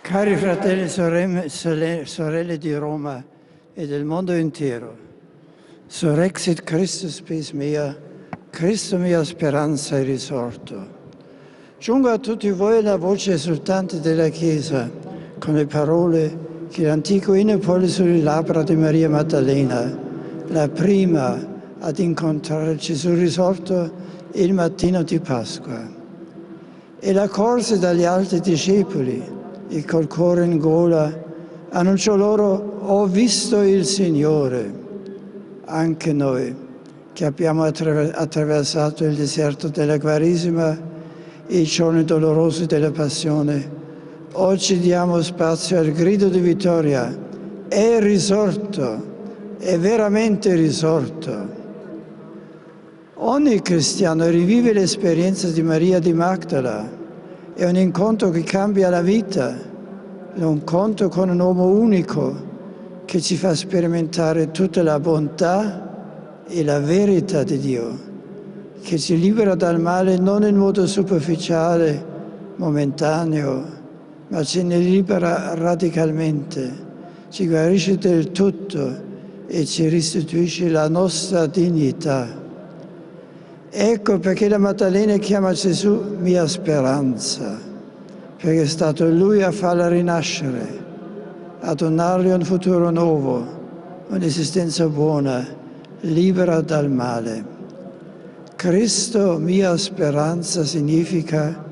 Cari fratelli e sorelle di Roma e del mondo intero, Surrexit Christus spes mea, Cristo mia speranza è risorto. Giungo a tutti voi la voce esultante della Chiesa, con le parole che l'antico inno pone sulle labbra di Maria Maddalena, la prima ad incontrare Gesù risorto il mattino di Pasqua. E la corse dagli altri discepoli, e col cuore in gola annunciò loro: ho visto il Signore. Anche noi che abbiamo attraversato il deserto della Quaresima e i giorni dolorosi della Passione, oggi diamo spazio al grido di vittoria: è risorto, è veramente risorto. Ogni cristiano rivive l'esperienza di Maria di Magdala. È un incontro che cambia la vita, è un incontro con un uomo unico che ci fa sperimentare tutta la bontà e la verità di Dio, che ci libera dal male non in modo superficiale, momentaneo, ma ce ne libera radicalmente, ci guarisce del tutto e ci restituisce la nostra dignità. Ecco perché la Maddalena chiama Gesù mia speranza, perché è stato Lui a farla rinascere, a donarle un futuro nuovo, un'esistenza buona, libera dal male. Cristo mia speranza significa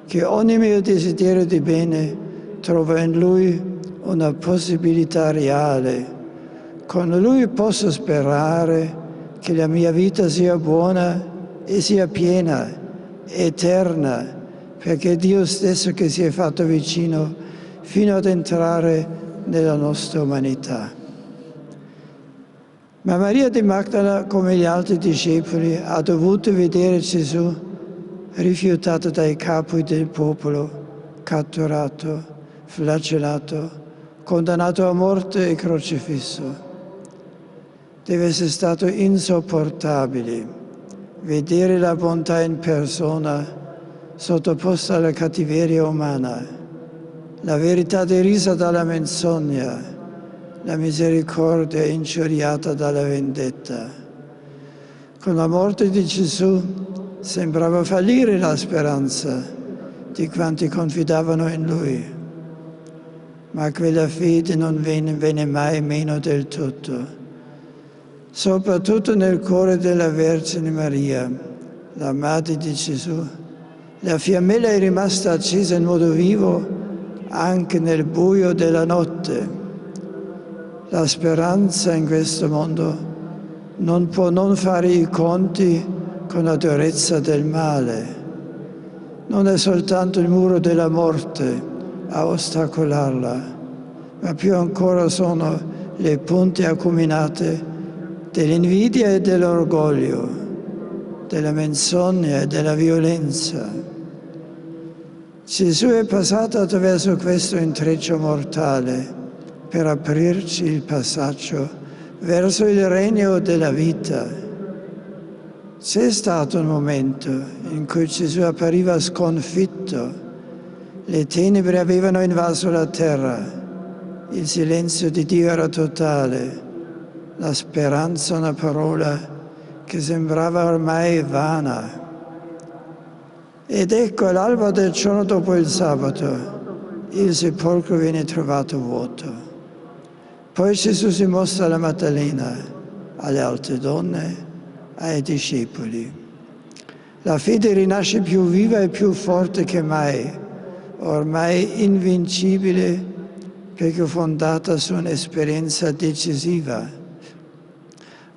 che ogni mio desiderio di bene trova in Lui una possibilità reale. Con Lui posso sperare che la mia vita sia buona e sia piena, eterna, perché è Dio stesso che si è fatto vicino fino ad entrare nella nostra umanità. Ma Maria di Magdala, come gli altri discepoli, ha dovuto vedere Gesù rifiutato dai capi del popolo, catturato, flagellato, condannato a morte e crocifisso. Deve essere stato insopportabile vedere la bontà in persona sottoposta alla cattiveria umana, la verità derisa dalla menzogna, la misericordia ingiuriata dalla vendetta. Con la morte di Gesù sembrava fallire la speranza di quanti confidavano in Lui, ma quella fede non venne mai meno del tutto. Soprattutto nel cuore della Vergine Maria, la Madre di Gesù, la fiammella è rimasta accesa in modo vivo anche nel buio della notte. La speranza in questo mondo non può non fare i conti con la durezza del male. Non è soltanto il muro della morte a ostacolarla, ma più ancora sono le punte acuminate dell'invidia e dell'orgoglio, della menzogna e della violenza. Gesù è passato attraverso questo intreccio mortale per aprirci il passaggio verso il regno della vita. C'è stato un momento in cui Gesù appariva sconfitto, le tenebre avevano invaso la terra, il silenzio di Dio era totale, la speranza una parola che sembrava ormai vana. Ed ecco, all'alba del giorno dopo il sabato, il sepolcro viene trovato vuoto. Poi Gesù si mostra alla Maddalena, alle altre donne, ai discepoli. La fede rinasce più viva e più forte che mai, ormai invincibile perché fondata su un'esperienza decisiva.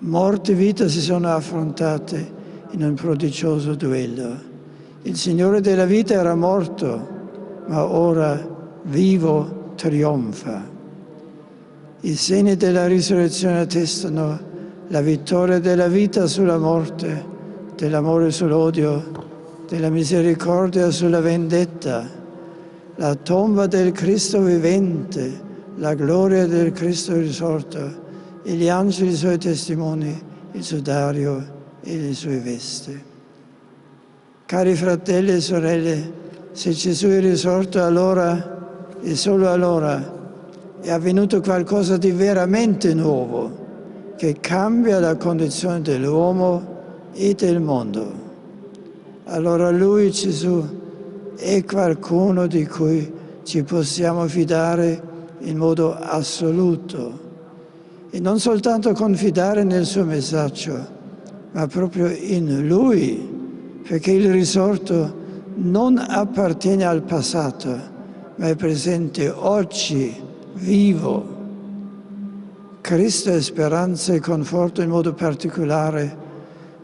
Morte e vita si sono affrontate in un prodigioso duello. Il Signore della vita era morto, ma ora vivo trionfa. I segni della risurrezione attestano la vittoria della vita sulla morte, dell'amore sull'odio, della misericordia sulla vendetta, la tomba del Cristo vivente, la gloria del Cristo risorto, e gli angeli suoi testimoni, il sudario e le sue vesti. Cari fratelli e sorelle, se Gesù è risorto, allora e solo allora è avvenuto qualcosa di veramente nuovo che cambia la condizione dell'uomo e del mondo. Allora Lui, Gesù, è qualcuno di cui ci possiamo fidare in modo assoluto e non soltanto confidare nel suo messaggio, ma proprio in Lui, perché il risorto non appartiene al passato, ma è presente oggi, vivo. Cristo è speranza e conforto in modo particolare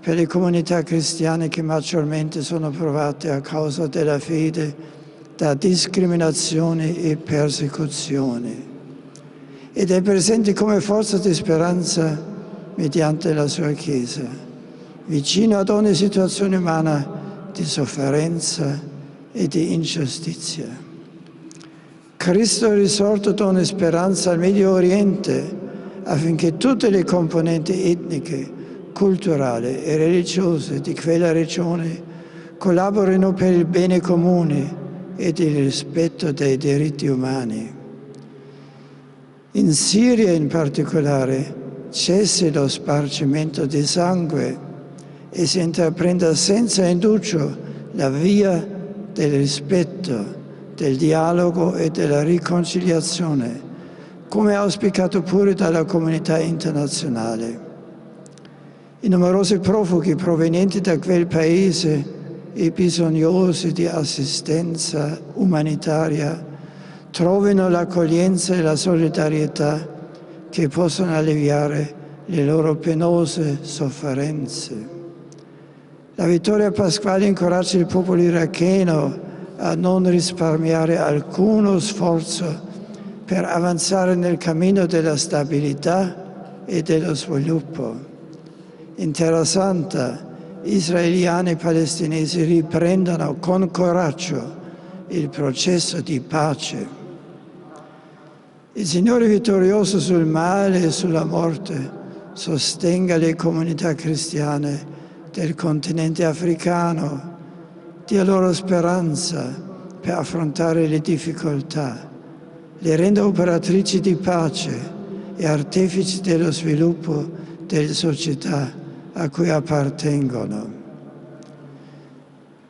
per le comunità cristiane che maggiormente sono provate a causa della fede da discriminazioni e persecuzioni. Ed è presente come forza di speranza mediante la sua Chiesa, vicino ad ogni situazione umana di sofferenza e di ingiustizia. Cristo è risorto dona speranza al Medio Oriente affinché tutte le componenti etniche, culturali e religiose di quella regione collaborino per il bene comune e il rispetto dei diritti umani. In Siria in particolare cessi lo spargimento di sangue e si intraprenda senza indugio la via del rispetto, del dialogo e della riconciliazione, come auspicato pure dalla comunità internazionale. I numerosi profughi provenienti da quel paese e bisognosi di assistenza umanitaria trovino l'accoglienza e la solidarietà che possono alleviare le loro penose sofferenze. La vittoria pasquale incoraggia il popolo iracheno a non risparmiare alcuno sforzo per avanzare nel cammino della stabilità e dello sviluppo. In Terra Santa, israeliani e palestinesi riprendono con coraggio il processo di pace. Il Signore vittorioso sul male e sulla morte sostenga le comunità cristiane del continente africano, dia loro speranza per affrontare le difficoltà, le renda operatrici di pace e artefici dello sviluppo delle società a cui appartengono.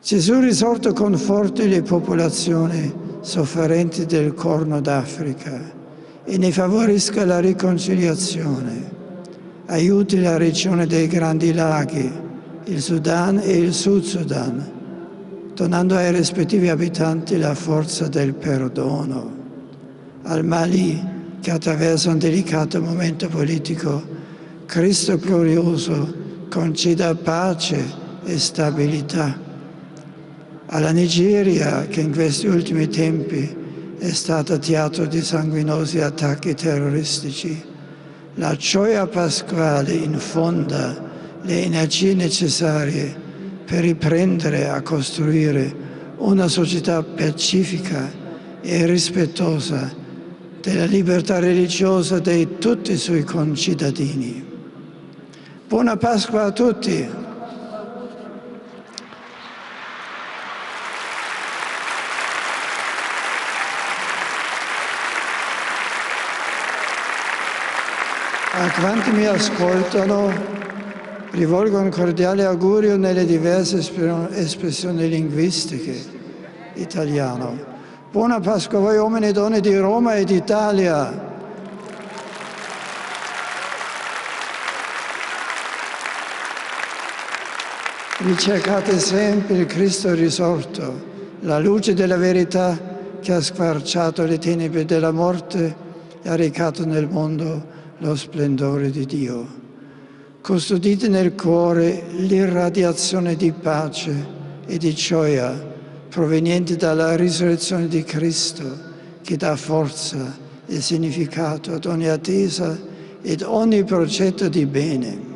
Gesù risorto conforti le popolazioni sofferenti del Corno d'Africa e ne favorisca la riconciliazione. Aiuti la regione dei Grandi Laghi, il Sudan e il Sud Sudan, donando ai rispettivi abitanti la forza del perdono. Al Mali, che attraversa un delicato momento politico, Cristo glorioso conceda pace e stabilità. Alla Nigeria, che in questi ultimi tempi è stata teatro di sanguinosi attacchi terroristici, la gioia pasquale infonda le energie necessarie per riprendere a costruire una società pacifica e rispettosa della libertà religiosa di tutti i suoi concittadini. Buona Pasqua a tutti! A quanti mi ascoltano rivolgo un cordiale augurio nelle diverse espressioni linguistiche italiano. Buona Pasqua a voi uomini e donne di Roma e d'Italia. Ricercate sempre il Cristo risorto, la luce della verità che ha squarciato le tenebre della morte e ha recato nel mondo lo splendore di Dio. Custodite nel cuore l'irradiazione di pace e di gioia proveniente dalla risurrezione di Cristo, che dà forza e significato ad ogni attesa ed ogni progetto di bene.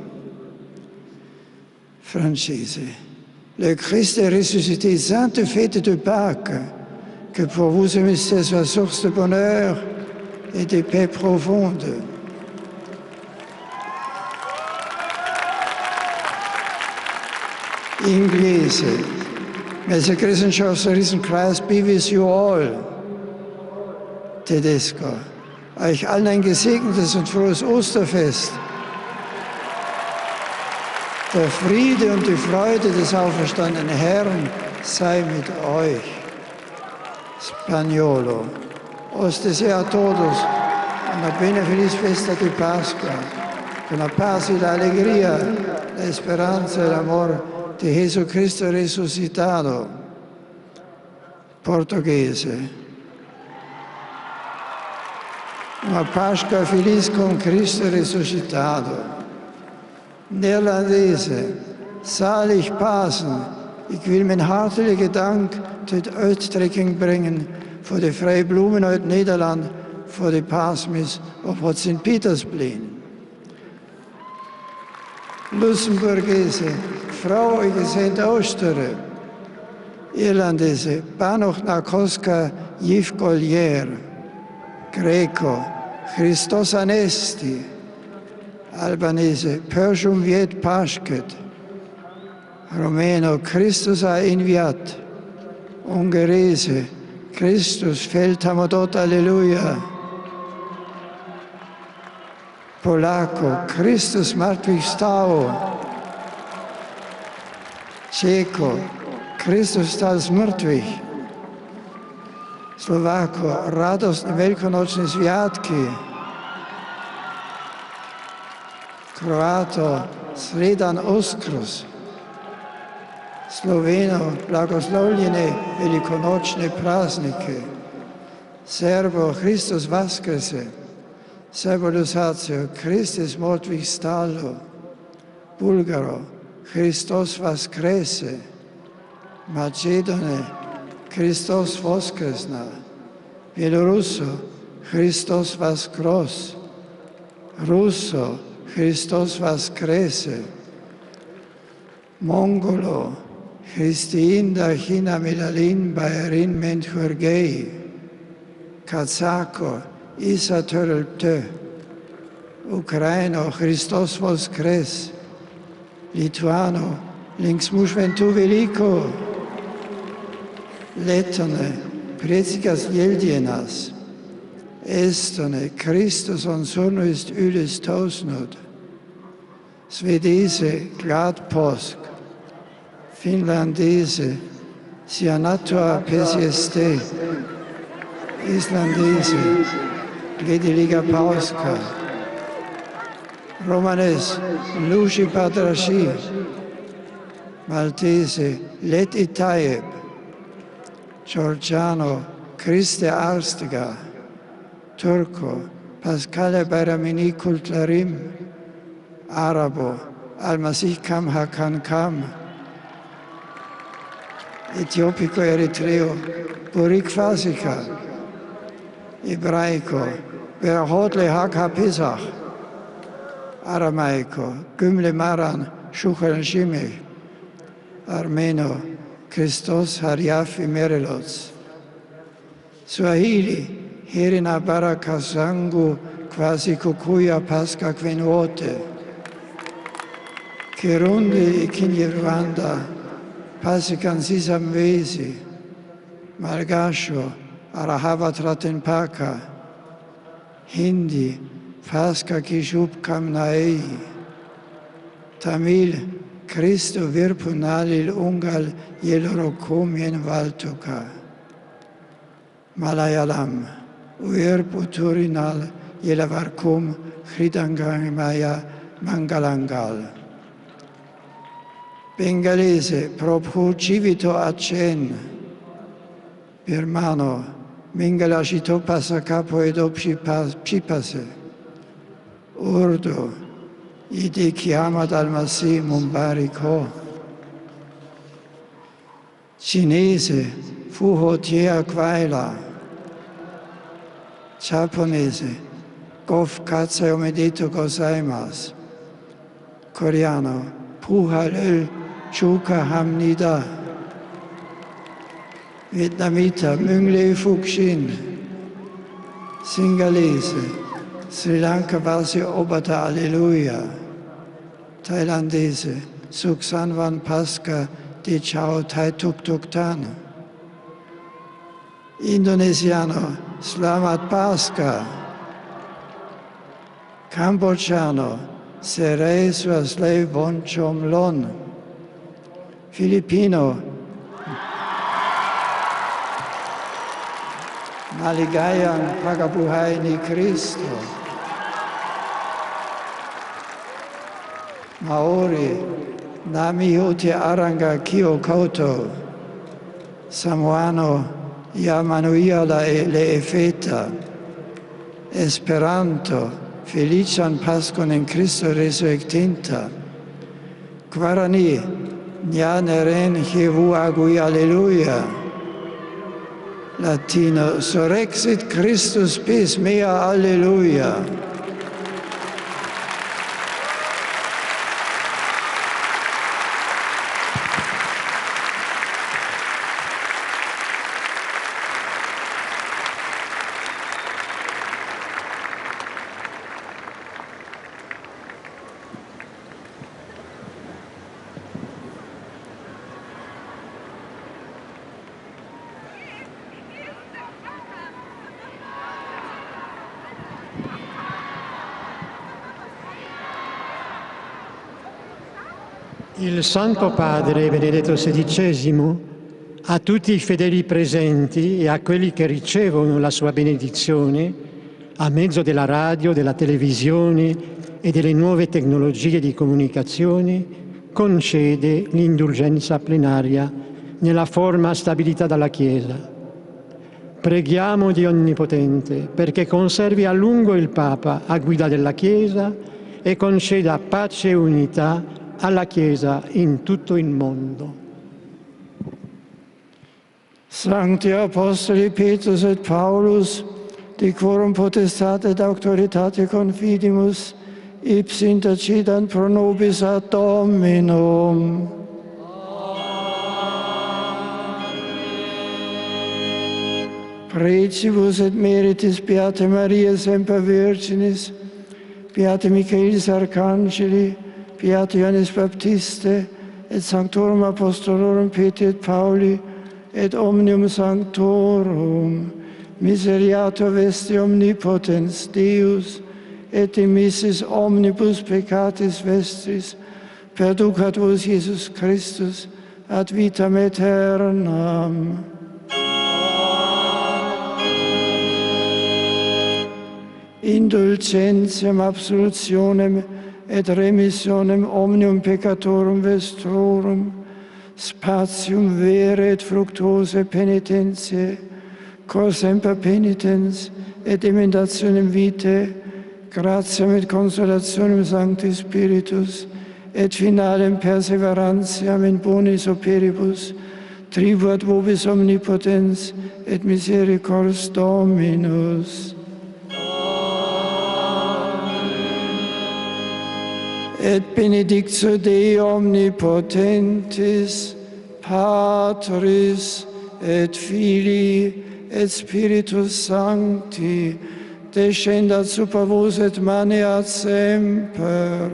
Francese. Le Christ est ressuscité, sainte fête de Pâques, que pour vous ce mystère soit source de bonheur et de paix profonde. Inglese. May the Christian Church of the Risen Christ be with you all. tedesco. Euch allen ein gesegnetes und frohes Osterfest. Der Friede und die Freude des auferstandenen Herrn sei mit euch. Spagnolo. Os deseo a todos una buena feliz fiesta de Pascua, con la paz y la alegría, la esperanza y el amor de Jesucristo resucitado. Portoghese. Una Pasqua feliz con Cristo resuscitato. Neerlandese. Zalig Pasen. Ik wil mijn hartelijke dank tot uitdrukking brengen voor de vrije bloemen uit Nederland voor de paasmis op het Sint-Pietersplein. Luxemburgese, vrouwige Sint-Oosteren. Irlandese, Panoch Nakoska Yves Greco, Christos Anesti. Albanese, Pershum Viet Pasket. Romeno, Christus ha inviat. Ungherese, Christus fällt hamodot, Alleluia. Polacco, Christus martwych stał. Ceco, Christus stal z mrtvých. Slovako, radostné veľkonočné sviatky. Kroato, sredan Uskrus. Sloveno, blagoslovljene velikonočne praznike. Serbo, Christus vaskrese. Serbo-Lusatio, Christus mrtvých stalo. Bulgaro, Christos vaskrese. Macedone, Christos voskresna. Bielorusso, Christos vaskros. Russo, Christos vaskrese. Mongolo, Christi inda China Melalin Bayerin Menchurgei. Kazako, Isa Törölptö. Ukraino, Christos voskres. Lituano, Links Mušventu Veliko. Lettone, Predikas Jeldienas. Estone, Christus on sonnuist ylis tausnud. Svedese, glad påsk. Finlandese, sia natua pesieste. Islandese, gledeliga pauska. Romanes, luci padrashi. Maltese, let itaeb. Georgiano, Christe arstiga. Turco, Pascale Bayramini Kultlarim. Arabo, Al-Masih Kam Hakan Kam. Etiopico Eritreo, Burik Fasika. Ebraico, Berhodle Haka Pesach. Aramaico, Gümle Maran, Shuchel Shimei. Armeno, Christos Hariaf Merelots. Swahili, Herina Baraka Sangu, Quasi Kukuya Pasca Quenuote. Kirundi Ikinye Rwanda, Pasikan Sisam Vesi. Malgasho, Arahava Tratenpaka. Hindi, Pasca Kishub Kamnai. Tamil, Cristo Virpunalil Ungal Yelorokomien Valtuka. Malayalam, Uirputurinal Yelavarkum Hridangamaya Mangalangal. Bengalese, Prophu Civito Acen. Birmano, Mingalashito Pasakapo Edopshi Pipase. Urdu, Idi Kiamat Al-Masih Mumbariko. Cinese, Fuho Tia Quaila. Giapponese, Gof Katsa Omedito Gozaimas. Coreano, Puhalel Chuka Hamnida. Vietnamita, Müngle Fukshin. Singalese, Sri Lanka Vasi Obata Alleluia. Thailandese, Suksanvan Pasca Di Chao Tai Tuk Tuk Tan. Indonesiano, Slamat Pascha. Kambodžano, Serej Svaslej Bonchom Lon. Filipino, Maligayang pagkabuhay ni Kristo. Maori, Namihuti Aranga Kiokoto. Samoano, Yamanuia le Efeta. Esperanto, Felician Paschon in Christo resurrectinta. Guarani, Nyaneren Jevu Agui Alleluia. Latino, Surrexit Christus Pes Mea Alleluia. Il Santo Padre Benedetto XVI, a tutti i fedeli presenti e a quelli che ricevono la sua benedizione, a mezzo della radio, della televisione e delle nuove tecnologie di comunicazione, concede l'indulgenza plenaria nella forma stabilita dalla Chiesa. Preghiamo Dio Onnipotente perché conservi a lungo il Papa a guida della Chiesa e conceda pace e unità alla Chiesa in tutto il mondo. Sancti Apostoli Petrus et Paulus, de quorum potestate et auctoritate confidimus, ipsi intercedant pro nobis ad Dominum. Precibus et meritis Beate Maria semper Virginis, Beate Michaelis Arcangeli, Beate Ioannis Baptiste, et Sanctorum Apostolorum Petri et Pauli, et omnium sanctorum, miseriatur vesti omnipotens Deus, et dimissis omnibus peccatis vestris, perducat vos Iesus Christus ad vitam aeternam. Indulgentiam absolutionem et remissionem omnium peccatorum vestrorum, spatium vere et fructuose penitentiae, cor semper penitens et emendationem vitae, gratiam et consolationem Sancti Spiritus, et finalem perseverantiam in bonis operibus, tribuat vobis omnipotens et misericors Dominus. Et benedictio Dei omnipotentis, Patris et Filii et Spiritus Sancti, descendat super vos et maneat semper.